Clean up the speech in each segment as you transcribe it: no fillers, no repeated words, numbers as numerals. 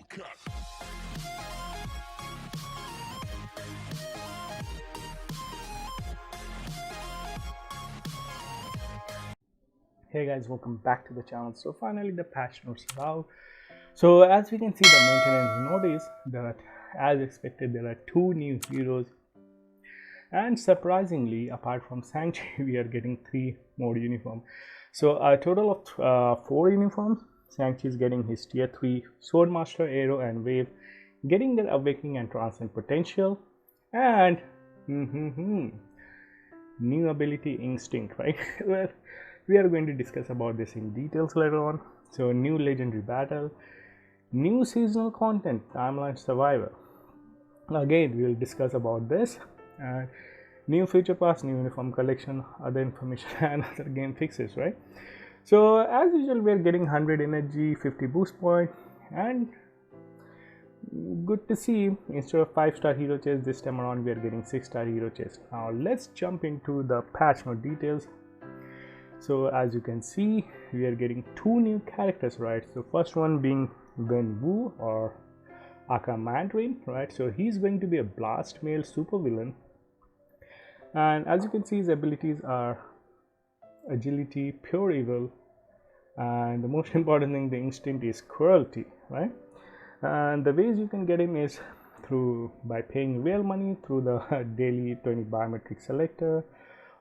Hey guys, welcome back to the channel. So finally the patch notes are out. So as we can see, the maintenance notice that as expected there are two new heroes, and surprisingly apart from shang-chi we are getting three more uniforms. So a total of four uniforms. Shang-chi is getting his tier 3 swordmaster, arrow and wave, getting their awakening and transcend potential, and new ability instinct, right? Well, we are going to discuss about this in details later on. So new legendary battle, new seasonal content, timeline survivor, again we will discuss about this, and new future pass, new uniform collection, other information and other game fixes, right? So as usual we are getting 100 energy, 50 boost point, and good to see instead of 5-star hero chest this time around we are getting 6-star hero chest. Now let's jump into the patch note details. So as you can see we are getting two new characters, right? So first one being Wen Wu or aka Mandarin, right? So he's going to be a blast male super villain, and as you can see his abilities are agility, pure evil, and the most important thing, the instinct is cruelty, right? And the ways you can get him is through by paying real money through the daily 20 biometric selector,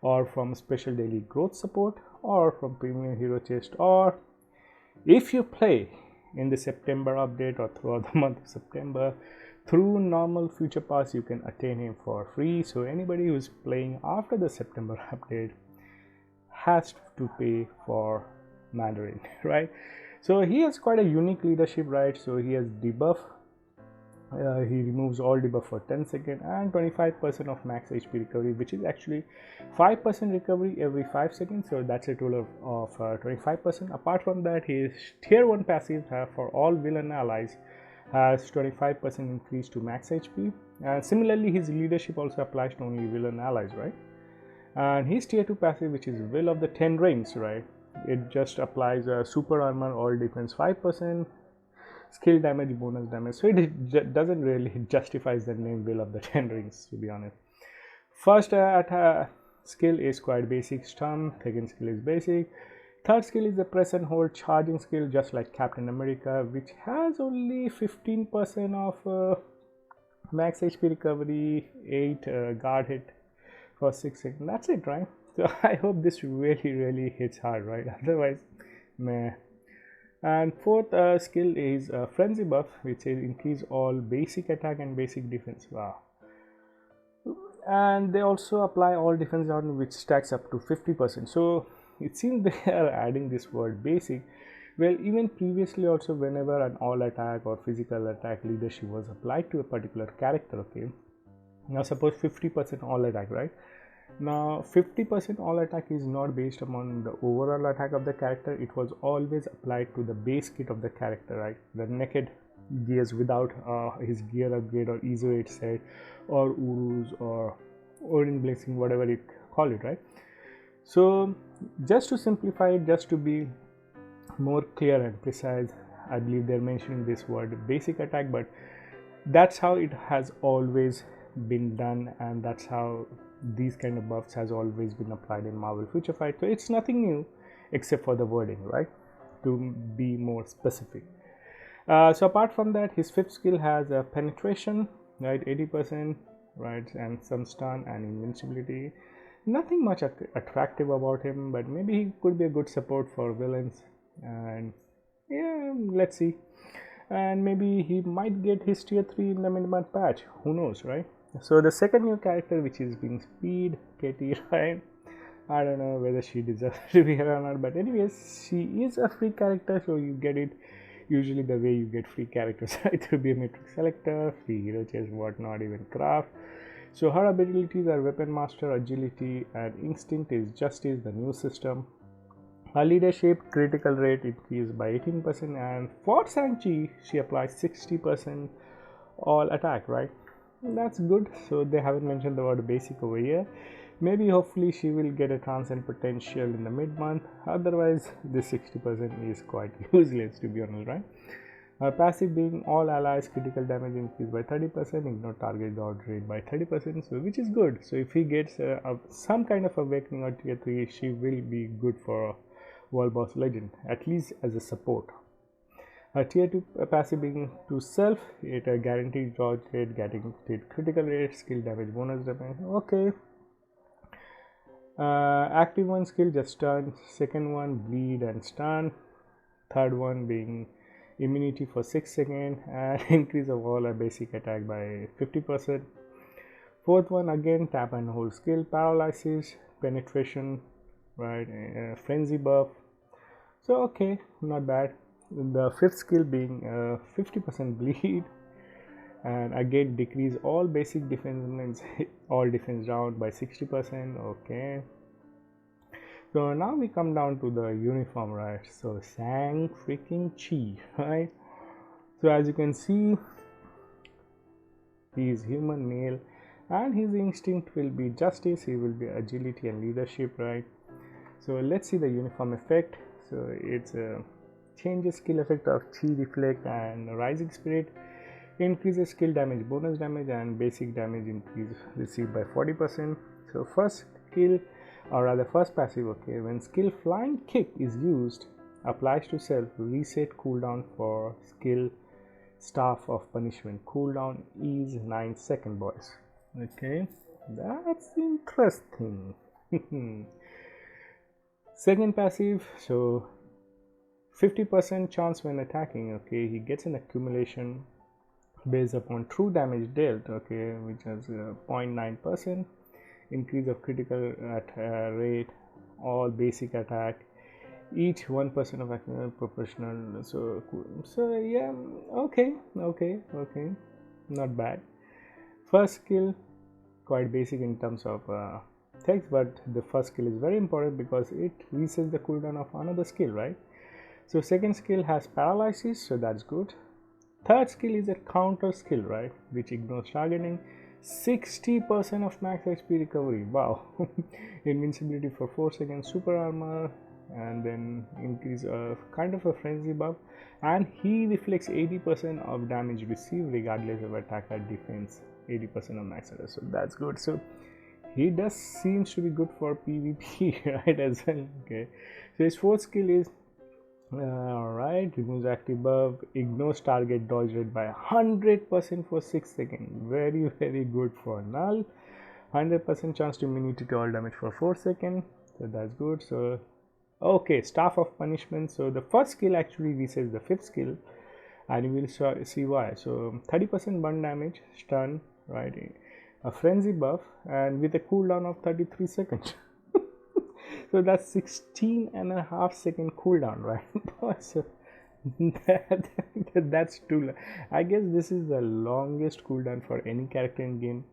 or from special daily growth support, or from premium hero chest, or if you play in the September update or throughout the month of September through normal future pass you can attain him for free. So anybody who's playing after the September update has to pay for Mandarin, right? So he has quite a unique leadership, right? So he has debuff, he removes all debuff for 10 seconds and 25% of max HP recovery, which is actually 5% recovery every 5 seconds. So that's a total of 25%. Apart from that, his tier 1 passive for all villain allies has 25% increase to max HP, and similarly his leadership also applies to only villain allies, right? And his tier 2 passive, which is Will of the 10 Rings, right? It just applies a super armor, all defense 5%, skill damage, bonus damage. So it doesn't really justify the name Will of the 10 Rings, to be honest. First skill is quite basic, stun. Second skill is basic. Third skill is the press and hold charging skill, just like Captain America, which has only 15% of max HP recovery, 8 guard hit for 6 seconds. That's it, right? So I hope this really hits hard, right? Otherwise, meh. And fourth skill is frenzy buff, which is increase all basic attack and basic defense. Wow. And they also apply all defense on, which stacks up to 50%. So it seems they are adding this word basic. Well, even previously also whenever an all attack or physical attack leadership was applied to a particular character, okay, now suppose 50% all attack, right? Now 50% all attack is not based upon the overall attack of the character, it was always applied to the base kit of the character, right? The naked gears without his gear upgrade or ISO 8 set or Urus or Odin blessing, whatever you call it, right? So just to simplify it, just to be more clear and precise, I believe they're mentioning this word basic attack, but that's how it has always been done, and that's how these kind of buffs has always been applied in Marvel Future Fight. So it's nothing new except for the wording, right, to be more specific. So apart from that, his fifth skill has a penetration, right, 80%, right, and some stun and invincibility. Nothing much attractive about him, but maybe he could be a good support for villains, and yeah, let's see. And maybe he might get his tier 3 in the mid-month patch, who knows, right? So the second new character, which is being Speed Katie, right? I don't know whether she deserves to be here or not, but anyways, she is a free character, so you get it usually the way you get free characters, right? Through biometric selector, free hero chest, whatnot, even craft. So her abilities are weapon master, agility, and instinct is justice, the new system. Her leadership critical rate increased by 18%, and for Shang-Chi she applies 60% all attack, right? That's good. So they haven't mentioned the word basic over here. Maybe hopefully she will get a transcend potential in the mid-month. Otherwise this 60% is quite useless, to be honest, right? Our passive being all allies critical damage increased by 30%, ignore target dodge rate by 30%, so which is good. So if he gets some kind of awakening or tier 3, she will be good for World Boss Legend, at least as a support. A tier 2 passive being to self, it a guaranteed dodge rate, guaranteed critical rate, skill damage bonus damage. Okay. Active one skill just stun, second one bleed and stun, third one being immunity for 6 seconds and increase of all basic attack by 50%. Fourth one again tap and hold skill, paralysis, penetration, right, frenzy buff. So okay, not bad. The fifth skill being 50% bleed, and again decrease all basic defense means all defense down by 60%. Okay, so now we come down to the uniform, right? So shang-chi, right? So as you can see, he is human male and his instinct will be justice, he will be agility and leadership, right? So let's see the uniform effect. So it's a changes skill effect of chi reflect and rising spirit, increases skill damage bonus damage and basic damage increase received by 40%. So first skill, or rather first passive, okay, when skill flying kick is used, applies to self, reset cooldown for skill staff of punishment, cooldown is 9 seconds, boys. Okay, that's interesting. Second passive, so 50% chance when attacking, okay, he gets an accumulation based upon true damage dealt, okay, which is 0.9%, increase of critical rate, all basic attack, each 1% of action proportional. So yeah, okay, not bad. First skill quite basic in terms of text, but the first skill is very important because it resets the cooldown of another skill, right? So second skill has paralysis, so that's good. Third skill is a counter skill, right, which ignores targeting, 60% of max HP recovery. Wow. Invincibility for 4 seconds, super armor, and then increase of kind of a frenzy buff, and he reflects 80% of damage received regardless of attack or defense, 80% of max attack, so that's good. So he does seems to be good for PvP, right, as well. Okay, so his fourth skill is alright, removes active buff, ignores target dodge rate by 100% for 6 seconds, very good for null, 100% chance to immunity to all damage for 4 seconds, so that's good. So okay, staff of punishment, so the first skill actually resets the fifth skill and you will see why. So 30% burn damage, stun, right, a frenzy buff, and with a cooldown of 33 seconds. So that's 16.5 second cooldown, right? So that's too long. I guess this is the longest cooldown for any character in game.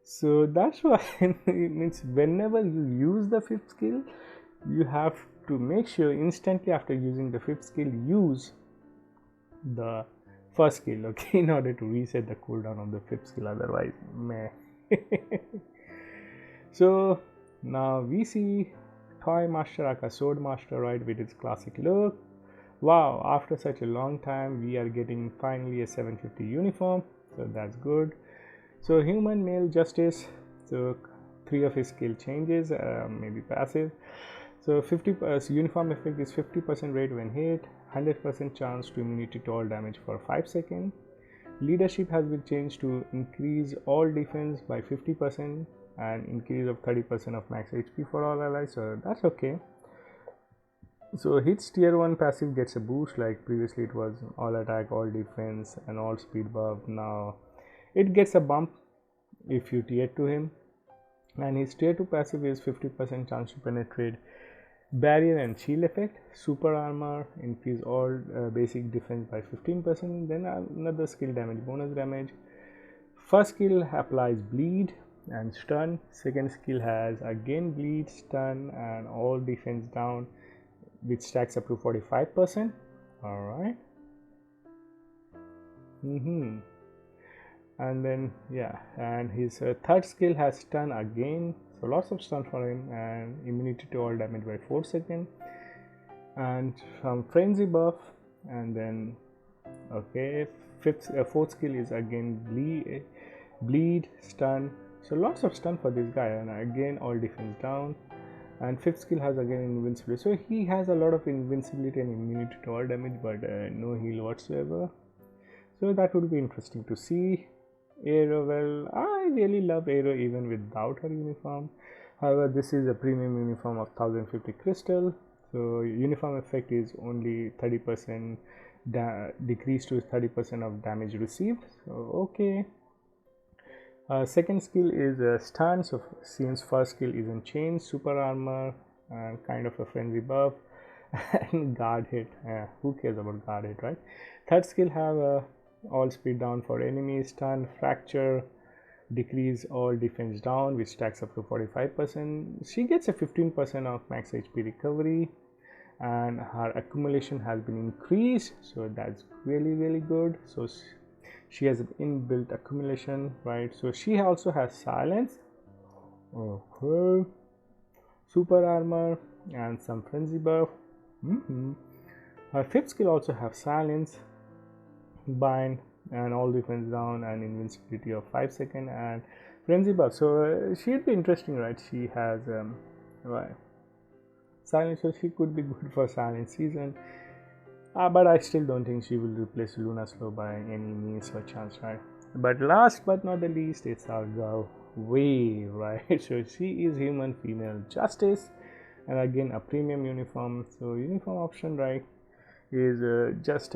So that's why it means whenever you use the fifth skill, you have to make sure instantly after using the fifth skill, use the first skill, okay, in order to reset the cooldown of the fifth skill, otherwise meh. So now we see Toy Master aka Sword Master, right, with its classic look. Wow, after such a long time we are getting finally a 750 uniform, so that's good. So human male justice, so 3 of his skill changes, maybe passive. So 50 uniform effect is 50% rate when hit, 100% chance to immunity to all damage for 5 seconds. Leadership has been changed to increase all defense by 50% and increase of 30% of max HP for all allies, so that's okay. So hits tier 1 passive gets a boost, like previously it was all attack, all defense and all speed buff. Now it gets a bump if you tier to him, and his tier 2 passive is 50% chance to penetrate barrier and shield effect, super armor, increase all basic defense by 15%, then another skill damage bonus damage. First skill applies bleed and stun, second skill has again bleed, stun and all defense down, which stacks up to 45%. All right. And then yeah, and his third skill has stun again, so lots of stun for him, and immunity to all damage by 4 seconds, and some frenzy buff, and then Okay, fourth skill is again bleed, stun. So lots of stun for this guy, and again all defense down. And fifth skill has again invincibility. So he has a lot of invincibility and immunity to all damage, but no heal whatsoever. So that would be interesting to see. Aero, well, I really love Aero even without her uniform. However, this is a premium uniform of 1050 crystal. So uniform effect is only 30% decrease to 30% of damage received. So okay. Second skill is stun. So since first skill is in chain, super armor, and kind of a frenzy buff, and guard hit. Who cares about guard hit, right? Third skill have all speed down for enemies, stun, fracture, decrease all defense down, which stacks up to 45%. She gets a 15% of max HP recovery, and her accumulation has been increased, so that's really good. So she has an inbuilt accumulation, right? So she also has silence, okay, super armor, and some frenzy buff. Her fifth skill also have silence, bind, and all defense down, and invincibility of 5 seconds, and frenzy buff. So she'd be interesting, right? She has right, silence, so she could be good for silent season. But I still don't think she will replace Luna Slow by any means or chance, right? But last but not the least, it's our girl Wave, right? So she is human female justice, and again a premium uniform. So uniform option, right, is just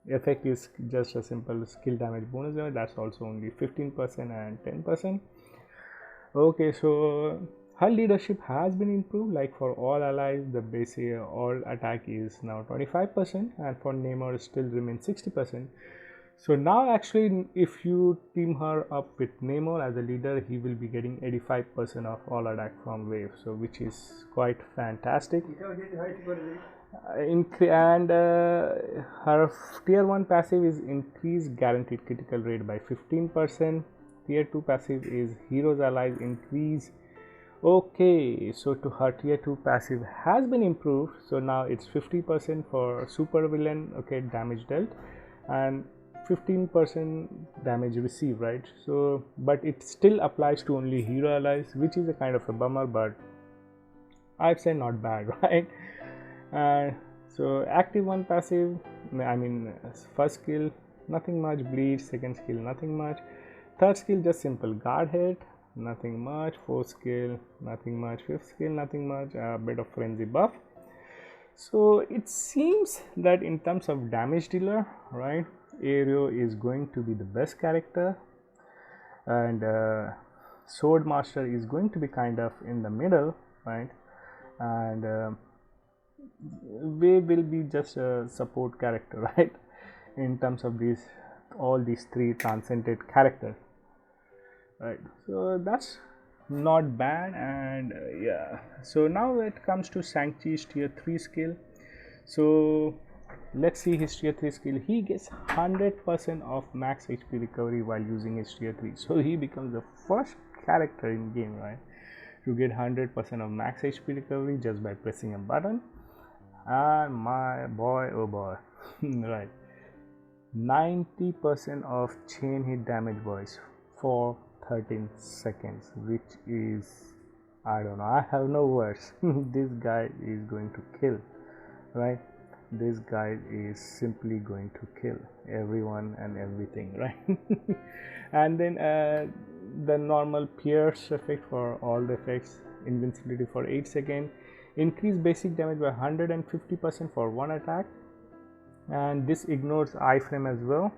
effect is just a simple skill damage bonus. That's also only 15% and 10%. Okay, so her leadership has been improved. Like for all allies, the basic all attack is now 25%, and for Namor it still remains 60%. So now actually, if you team her up with Namor as a leader, he will be getting 85% of all attack from Wave. So which is quite fantastic. And her tier 1 passive is increase guaranteed critical rate by 15%. Tier 2 passive is heroes allies increase. Okay, so to her tier 2 passive has been improved, so now it's 50% for super villain, okay, damage dealt, and 15% damage received, right? So but it still applies to only hero allies, which is a kind of a bummer, but I'd say not bad, right? So active 1 passive, I mean first skill nothing much, bleed, second skill nothing much, third skill just simple guard hit, nothing much, fourth skill nothing much, fifth skill nothing much, a bit of frenzy buff. So it seems that in terms of damage dealer, right, Aero is going to be the best character, and Sword Master is going to be kind of in the middle, right, and Wave will be just a support character, right, in terms of all these three transcended characters, right? So that's not bad. And yeah, so now it comes to Shang-Chi's tier 3 skill. So let's see his tier 3 skill. He gets 100% of max HP recovery while using his tier 3. So he becomes the first character in game, right, to get 100% of max HP recovery just by pressing a button. And my boy, oh boy, right, 90% of chain hit damage, boys, for 13 seconds, which is, I don't know, I have no words. This guy is going to kill, right? This guy is simply going to kill everyone and everything, right? And then the normal pierce effect for all the effects, invincibility for 8 seconds, increase basic damage by 150% for one attack, and this ignores iframe as well,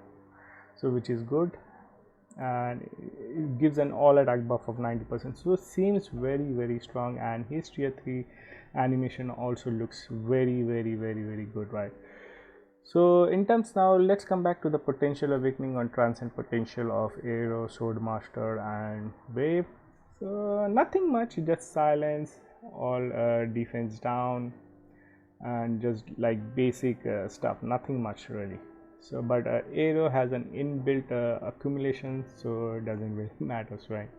so which is good, and it gives an all attack buff of 90%. So seems very strong, and his tier 3 animation also looks very good, right? So in terms, now let's come back to the potential awakening on transcend potential of Aero, Sword Master, and Wave. So nothing much, just silence, all defense down, and just like basic stuff, nothing much really. So but Aero has an inbuilt accumulation, so it doesn't really matters, right?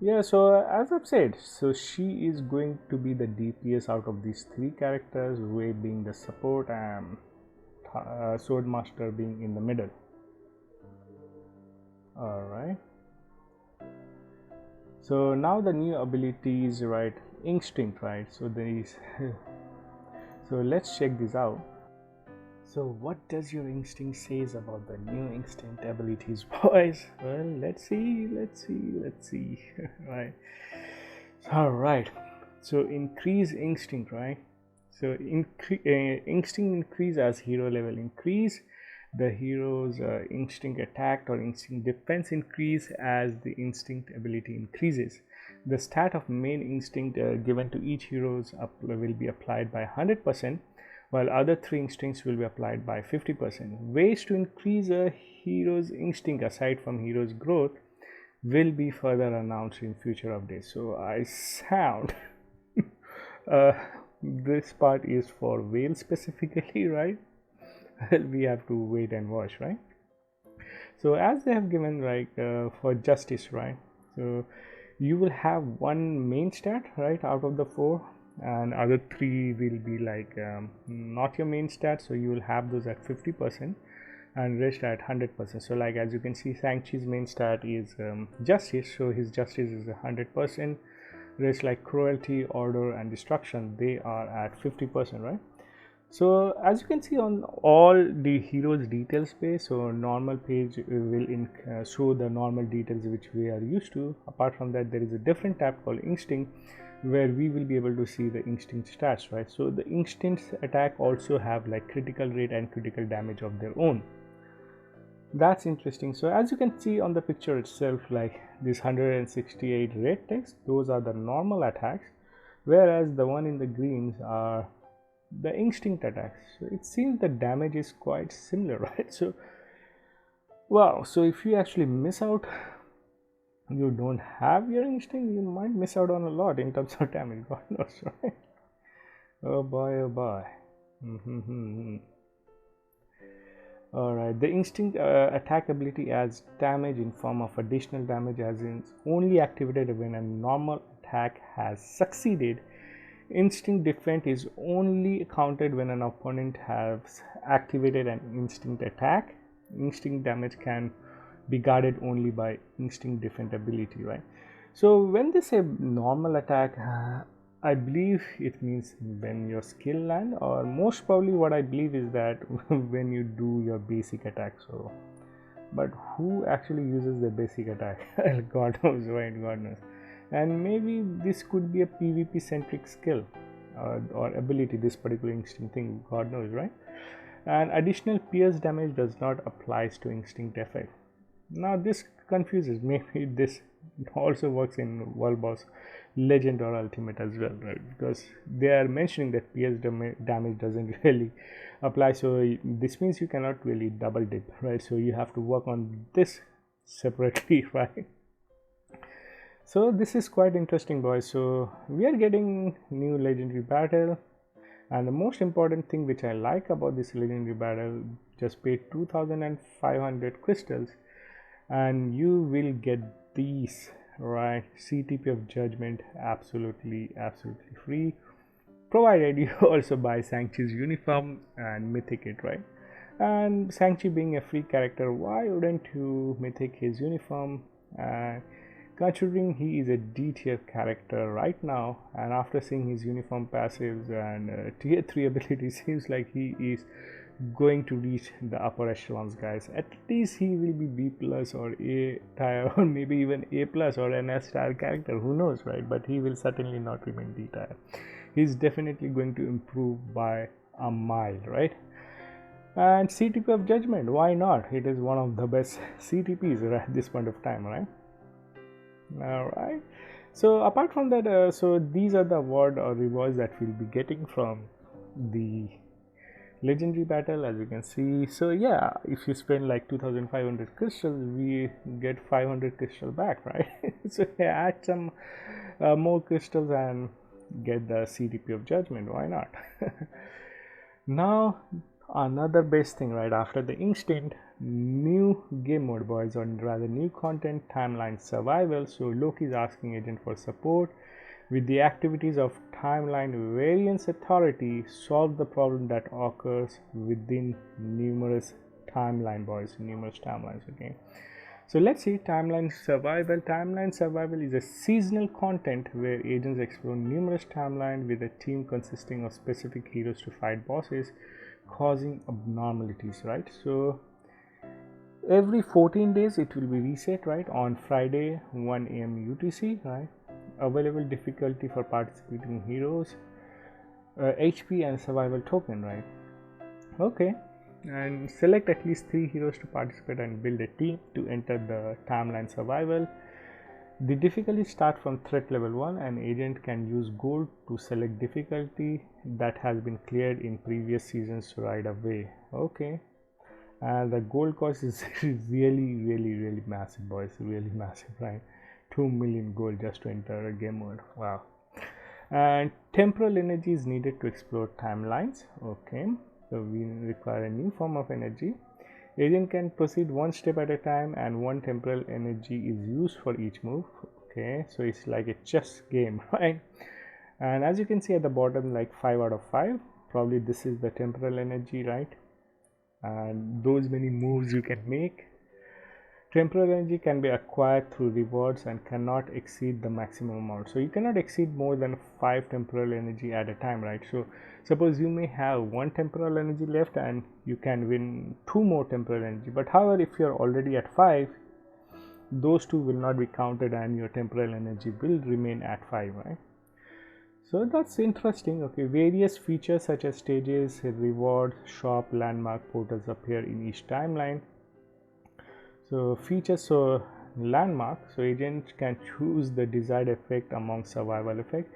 Yeah, so as I've said, so she is going to be the DPS out of these three characters, Wave being the support, and Swordmaster being in the middle. Alright. So now the new abilities, right? Instinct, right? So there is so let's check this out. So what does your instinct says about the new instinct abilities, boys? Well, let's see. Right. All right. So increase instinct, right? So instinct increase as hero level increase. The hero's instinct attack or instinct defense increase as the instinct ability increases. The stat of main instinct given to each hero's will be applied by 100%, while other 3 instincts will be applied by 50%. Ways to increase a hero's instinct aside from hero's growth will be further announced in future updates. So I sound this part is for whale specifically, right? We have to wait and watch, right? So as they have given, like for justice, right? So you will have one main stat, right, out of the 4, and other 3 will be like not your main stat, so you will have those at 50% and rest at 100%. So like as you can see, Shang-Chi's main stat is justice, so his justice is 100%. Rest like cruelty, order and destruction, they are at 50%, right? So as you can see on all the heroes details page, so normal page will show the normal details which we are used to. Apart from that, there is a different tab called instinct where we will be able to see the instinct stats, right? So the instincts attack also have like critical rate and critical damage of their own. That's interesting. So as you can see on the picture itself, like this 168 red text, those are the normal attacks, whereas the one in the greens are the instinct attacks. So it seems the damage is quite similar, right? So wow, so if you actually miss out, you don't have your instinct, you might miss out on a lot in terms of damage, God knows, right? Oh boy, oh boy. Alright, the instinct attack ability adds damage in form of additional damage, as in only activated when a normal attack has succeeded. Instinct defense is only counted when an opponent has activated an instinct attack. Instinct damage can be guarded only by instinct defense ability, right? So when they say normal attack, I believe it means when your skill land, or most probably what I believe is that when you do your basic attack. So but who actually uses the basic attack? God knows, right? God knows. And maybe this could be a PvP centric skill or ability, this particular instinct thing, God knows, right? And additional pierce damage does not applies to instinct effect. Now this confuses, maybe this also works in World Boss Legend or Ultimate as well, right? Because they are mentioning that pierce damage doesn't really apply, so this means you cannot really double dip, right? So you have to work on this separately, right? So this is quite interesting, boys. So we are getting new legendary battle, and the most important thing which I like about this legendary battle, just pay 2500 crystals and you will get these, right? CTP of judgment absolutely free, provided you also buy Shang-Chi's uniform and mythic it, right? And Shang-Chi being a free character, why wouldn't you mythic his uniform? Considering he is a D tier character right now, and after seeing his uniform passives and tier 3 ability, seems like he is going to reach the upper echelons, guys. At least he will be B plus or A tier, or maybe even A plus or an S tier character, who knows, right? But he will certainly not remain D tier. He's definitely going to improve by a mile, right? And CTP of judgment, why not? It is one of the best CTPs at this point of time, right? All right. So apart from that, so these are the award or rewards that we'll be getting from the legendary battle, as you can see. So yeah, if you spend like 2500 crystals, we get 500 crystal back, right? So yeah, add some more crystals and get the CTP of judgment, why not? Now another best thing, right after the instant, new game mode, boys, or rather new content, timeline survival. So Loki is asking agent for support, with the activities of Timeline Variance Authority solve the problem that occurs within numerous numerous timelines. Okay, so let's see timeline survival. Timeline survival is a seasonal content where agents explore numerous timelines with a team consisting of specific heroes to fight bosses causing abnormalities, right? So every 14 days it will be reset, right, on Friday 1 a.m. UTC, right? Available difficulty for participating heroes, HP and survival token, right? Okay, and select at least 3 heroes to participate and build a team to enter the timeline survival. The difficulty starts from threat level 1 and agent can use gold to select difficulty that has been cleared in previous seasons right away. Okay, and the gold cost is really massive, boys, really massive, right? 2 million gold just to enter a game mode. Wow. And temporal energy is needed to explore timelines. Okay, so we require a new form of energy. Agent can proceed one step at a time and one temporal energy is used for each move. Okay, so it's like a chess game, right? And as you can see at the bottom, like 5 out of 5, probably this is the temporal energy, right? And those many moves you can make. Temporal energy can be acquired through rewards and cannot exceed the maximum amount. So you cannot exceed more than 5 temporal energy at a time, right? So suppose you may have 1 temporal energy left and you can win 2 more temporal energy, but however if you are already at 5, those 2 will not be counted and your temporal energy will remain at 5, right? So that's interesting. Okay, various features such as stages, reward, shop, landmark, portals appear in each timeline. So features, so landmark, so agent can choose the desired effect among survival effect.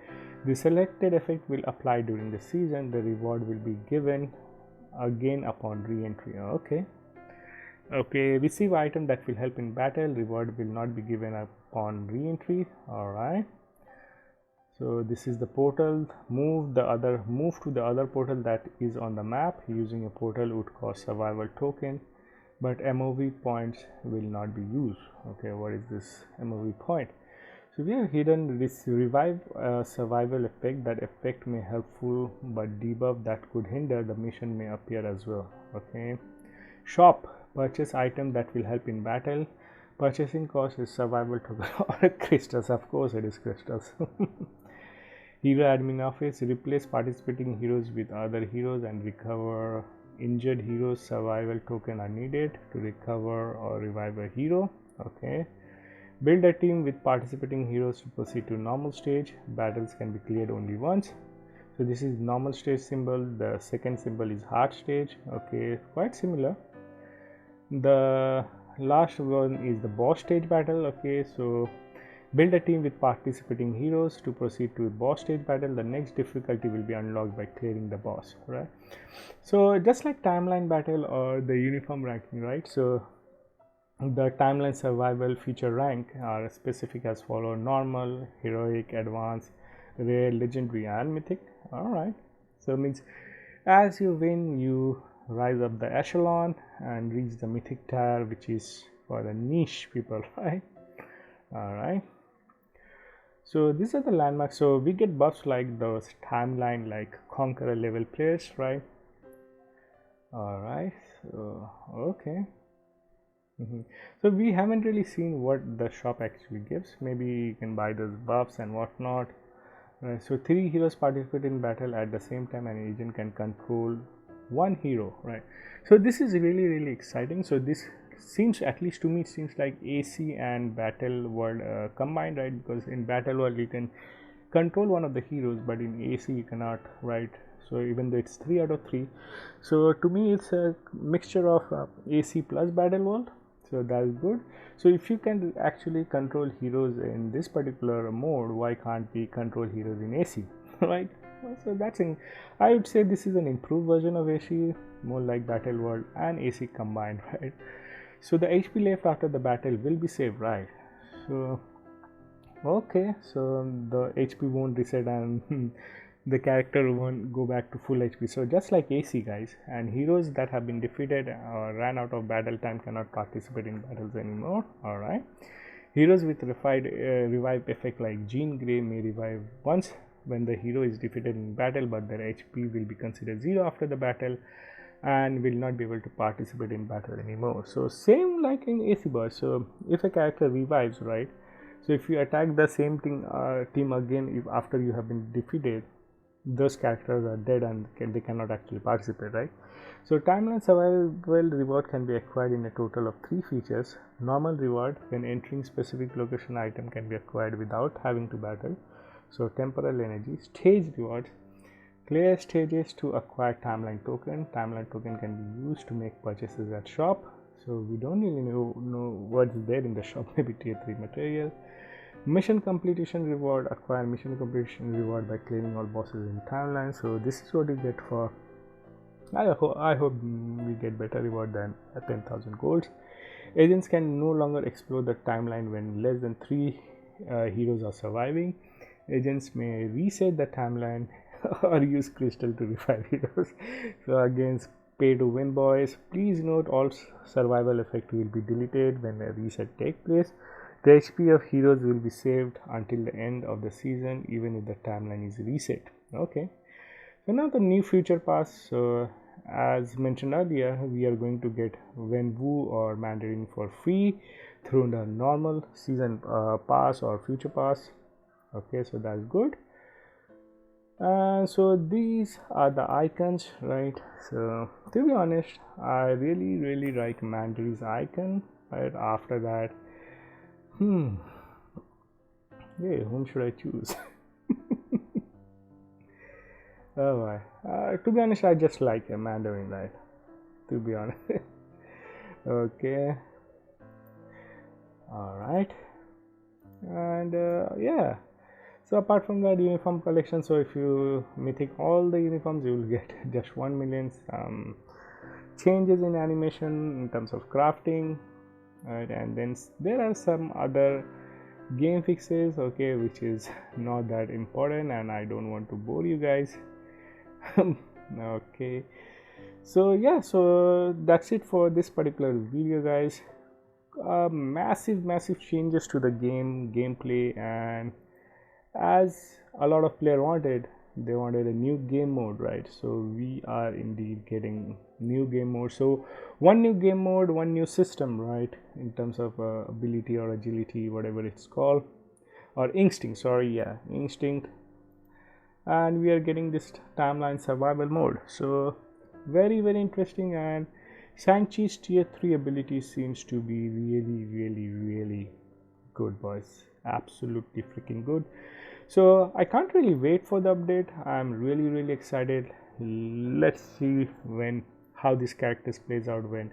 The selected effect will apply during the season. The reward will be given again upon re-entry. Okay, receive item that will help in battle. Reward will not be given upon re-entry. All right, so this is the portal. Move to the other portal that is on the map. Using a portal would cost survival token, but MOV points will not be used. Okay, what is this MOV point? So we have hidden this revive survival effect. That effect may helpful, but debuff that could hinder the mission may appear as well. Okay, shop, purchase item that will help in battle. Purchasing cost is survival token or crystals. Of course it is crystals. Hero admin office, replace participating heroes with other heroes and recover injured heroes. Survival token are needed to recover or revive a hero. Okay, build a team with participating heroes to proceed to normal stage. Battles can be cleared only once. So this is normal stage symbol. The second symbol is hard stage. Okay, quite similar. The last one is the boss stage battle. Okay, so build a team with participating heroes to proceed to a boss stage battle. The next difficulty will be unlocked by clearing the boss, right? So just like timeline battle or the uniform ranking, right? So the timeline survival feature rank are specific as follow: normal, heroic, advanced, rare, legendary and mythic. All right, so it means as you win you rise up the echelon and reach the mythic tier, which is for the niche people, right? All right, so these are the landmarks. So we get buffs like those timeline like conqueror level players, right? All right, so okay. So we haven't really seen what the shop actually gives. Maybe you can buy those buffs and whatnot. Right, so 3 heroes participate in battle at the same time. An agent can control 1 hero, right? So this is really exciting. So this seems, at least to me, it seems like AC and Battle World combined, right? Because in Battle World you can control one of the heroes, but in AC you cannot, right? So even though it's 3 out of 3, so to me it's a mixture of AC plus Battle World. So that's good. So if you can actually control heroes in this particular mode, why can't we control heroes in AC? Right? So that's in, I would say this is an improved version of AC, more like Battle World and AC combined, right? So the HP left after the battle will be saved, right? So okay, so the HP won't reset and the character won't go back to full HP. So just like AC, guys, and heroes that have been defeated or ran out of battle time cannot participate in battles anymore. All right, Heroes with revive effect like Jean Grey may revive once when the hero is defeated in battle, but their HP will be considered 0 after the battle and will not be able to participate in battle anymore. So same like in AC Boss. So if a character revives, right, so if you attack the same team again, if after you have been defeated, those characters are dead and they cannot actually participate, right? So timeline survival reward can be acquired in a total of 3 features. Normal reward, when entering specific location, item can be acquired without having to battle. So temporal energy. Stage rewards, clear stages to acquire timeline token. Timeline token can be used to make purchases at shop. So we don't really know what's there in the shop, maybe tier 3 material. Mission completion reward, acquire mission completion reward by clearing all bosses in timeline. So this is what you get for, I hope we get better reward than 10,000 golds. Agents can no longer explore the timeline when less than 3 heroes are surviving. Agents may reset the timeline or use crystal to revive heroes. So again, pay to win, boys. Please note all survival effect will be deleted when a reset takes place. The HP of heroes will be saved until the end of the season, even if the timeline is reset. Okay. So now the new future pass. So as mentioned earlier, we are going to get Wenwu or Mandarin for free through the normal season pass or future pass. Okay, so that's good. So these are the icons, right? So to be honest, I really like Mandarin's icon. Right after that, yeah, whom should I choose? Oh my. To be honest, I just like a Mandarin, right? To be honest. Okay. Alright. And yeah. So apart from that, uniform collection. So if you mythic all the uniforms, you will get just 1 million. Changes in animation in terms of crafting. Right, and then there are some other game fixes, okay, which is not that important and I don't want to bore you guys. Okay, so yeah, so that's it for this particular video, guys. Massive changes to the gameplay, and as a lot of players wanted, they wanted a new game mode, right? So we are indeed getting new game mode. So one new game mode, one new system, right, in terms of ability or agility, whatever it's called, or instinct, sorry, yeah, instinct. And we are getting this timeline survival mode. So very interesting. And Shang-Chi's tier 3 ability seems to be really good, boys. Absolutely freaking good. So I can't really wait for the update. I'm really excited. Let's see how this characters plays out when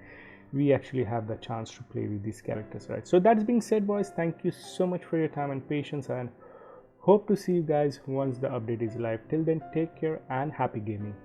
we actually have the chance to play with these characters, right? So that's being said, boys, thank you so much for your time and patience, and hope to see you guys once the update is live. Till then, take care and happy gaming.